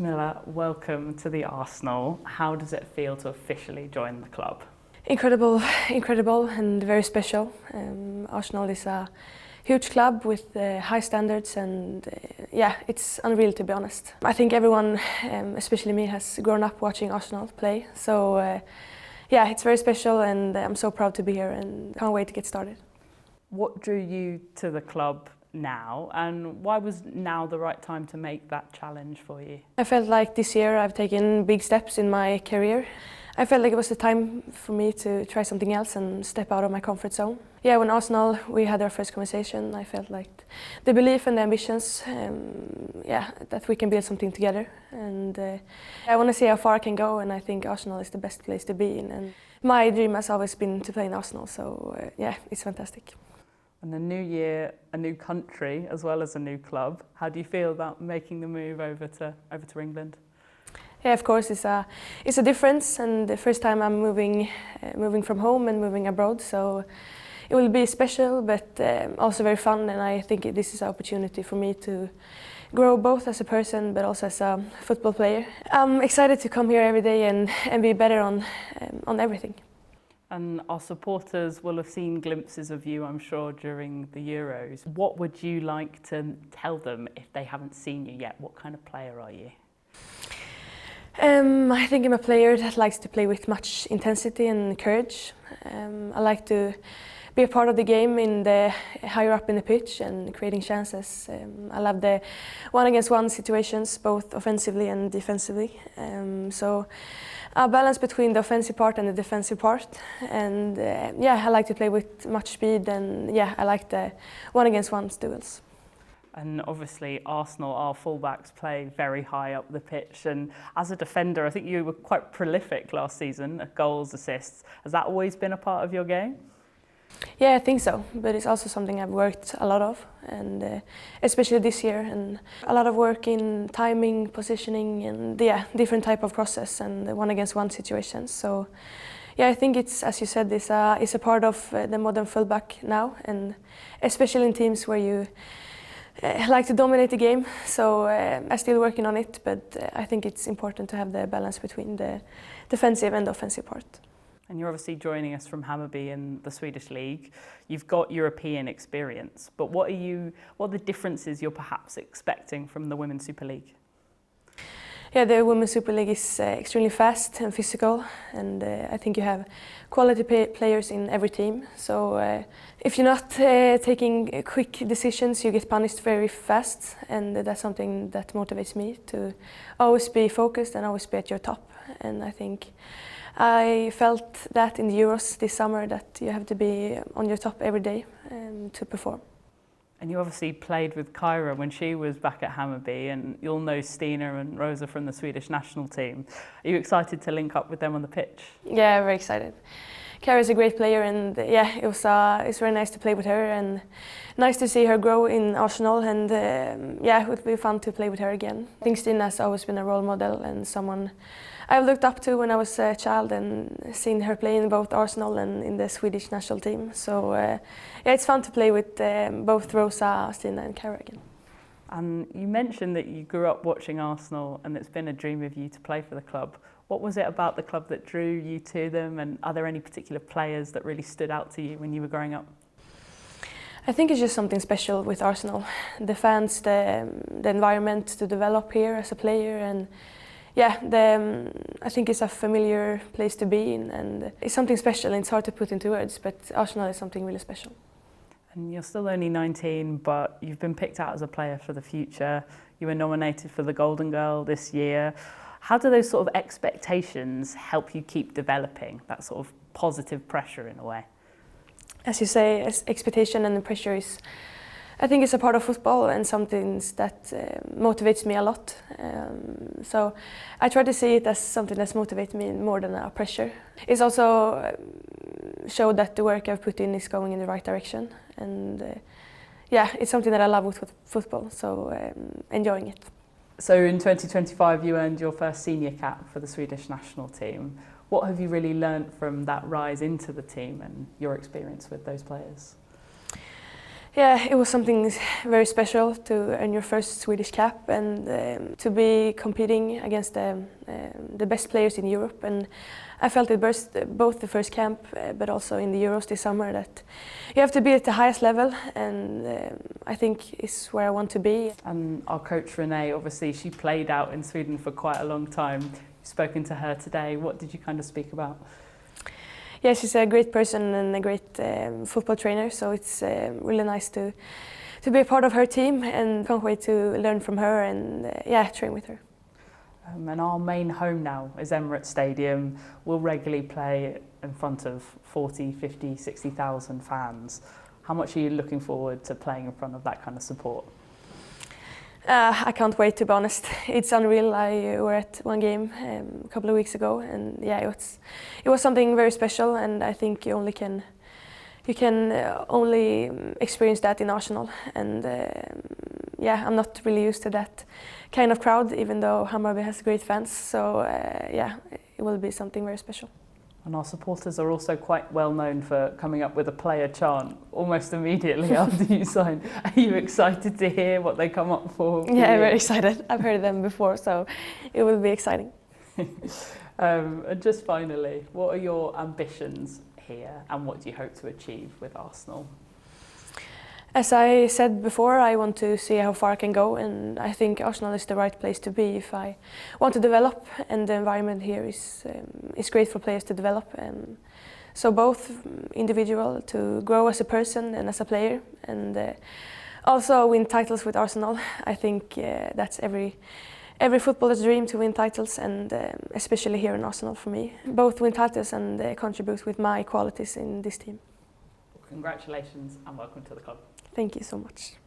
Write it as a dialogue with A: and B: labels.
A: Smilla, welcome to the Arsenal. How does it feel to officially join the club?
B: Incredible and very special. Arsenal is a huge club with high standards and it's unreal, to be honest. I think everyone, especially me, has grown up watching Arsenal play. So it's very special and I'm so proud to be here and can't wait to get started.
A: What drew you to the club now, and why was now the right time to make that challenge for you?
B: I felt like this year I've taken big steps in my career. I felt like it was the time for me to try something else and step out of my comfort zone. Yeah, when Arsenal, we had our first conversation, I felt like the belief and the ambitions, that we can build something together. And I want to see how far I can go, and I think Arsenal is the best place to be in. And my dream has always been to play in Arsenal, so it's fantastic.
A: And a new year, a new country, as well as a new club. How do you feel about making the move over to England?
B: Yeah, of course, it's a difference, and the first time I'm moving from home and moving abroad, so it will be special, but also very fun. And I think this is an opportunity for me to grow both as a person, but also as a football player. I'm excited to come here every day and be better on everything.
A: And our supporters will have seen glimpses of you, I'm sure, during the Euros. What would you like to tell them if they haven't seen you yet? What kind of player are you?
B: I think I'm a player that likes to play with much intensity and courage. I like to be a part of the game in the higher up in the pitch and creating chances. I love the one-against-one situations, both offensively and defensively. So a balance between the offensive part and the defensive part. And I like to play with much speed, and I like the one-against-one duels.
A: And obviously Arsenal, our fullbacks play very high up the pitch, and as a defender I think you were quite prolific last season at goals, assists. Has that always been a part of your game?
B: Yeah, I think so, but it's also something I've worked a lot of, and especially this year, and a lot of work in timing, positioning, and different type of process and one-against-one situations. So I think it's, as you said, it's a part of the modern fullback now, and especially in teams where you like to dominate the game. So I'm still working on it, but I think it's important to have the balance between the defensive and the offensive part.
A: And you're obviously joining us from Hammarby in the Swedish league. You've got European experience, but what are the differences you're perhaps expecting from the Women's Super League?
B: Yeah, the Women's Super League is extremely fast and physical, and I think you have quality players in every team. So if you're not taking quick decisions, you get punished very fast, and that's something that motivates me to always be focused and always be at your top. And I think I felt that in the Euros this summer, that you have to be on your top every day to perform.
A: And you obviously played with Kyra when she was back at Hammarby, and you'll know Stina and Rosa from the Swedish national team. Are you excited to link up with them on the pitch? Yeah,
B: very excited. Kyra is a great player, and it's very nice to play with her, and nice to see her grow in Arsenal, and it would be fun to play with her again. I think Stina has always been a role model and someone I've looked up to when I was a child, and seen her play in both Arsenal and in the Swedish national team. So it's fun to play with both Rosa, Stina and Kyra again.
A: And you mentioned that you grew up watching Arsenal and it's been a dream of you to play for the club. What was it about the club that drew you to them, and are there any particular players that really stood out to you when you were growing up?
B: I think it's just something special with Arsenal. The fans, the environment to develop here as a player, and I think it's a familiar place to be in, and it's something special, and it's hard to put into words, but Arsenal is something really special.
A: And you're still only 19, but you've been picked out as a player for the future. You were nominated for the Golden Girl this year. How do those sort of expectations help you keep developing that sort of positive pressure in a way?
B: As you say, expectation and the pressure is, I think it's a part of football and something that motivates me a lot. So I try to see it as something that motivates me more than a pressure. It's also showed that the work I've put in is going in the right direction. And it's something that I love with football, so enjoying it.
A: So in 2025 you earned your first senior cap for the Swedish national team. What have you really learnt from that rise into the team and your experience with those players?
B: Yeah, it was something very special to earn your first Swedish cap and to be competing against the best players in Europe. And I felt it both the first camp but also in the Euros this summer that you have to be at the highest level, and I think is where I want to be.
A: And our coach Renee, obviously she played out in Sweden for quite a long time. You've spoken to her today. What did you kind of speak about?
B: Yeah, she's a great person and a great football trainer, so it's really nice to be a part of her team, and can't wait to learn from her and train with her.
A: And our main home now is Emirates Stadium. We'll regularly play in front of 40, 50, 60,000 fans. How much are you looking forward to playing in front of that kind of support?
B: I can't wait, to be honest. It's unreal. I were at one game a couple of weeks ago, and it was something very special. And I think you can only experience that in Arsenal. And I'm not really used to that kind of crowd, even though Hammarby has great fans. So it will be something very special.
A: And our supporters are also quite well known for coming up with a player chant almost immediately after you sign. Are you excited to hear what they come up for?
B: Yeah, very excited. I've heard them before, so it will be exciting.
A: And just finally, what are your ambitions here and what do you hope to achieve with Arsenal?
B: As I said before, I want to see how far I can go, and I think Arsenal is the right place to be if I want to develop, and the environment here is great for players to develop. So both individual, to grow as a person and as a player, and also win titles with Arsenal. I think that's every footballer's dream, to win titles, and especially here in Arsenal for me. Both win titles and contribute with my qualities in this team.
A: Congratulations and welcome to the club.
B: Thank you so much.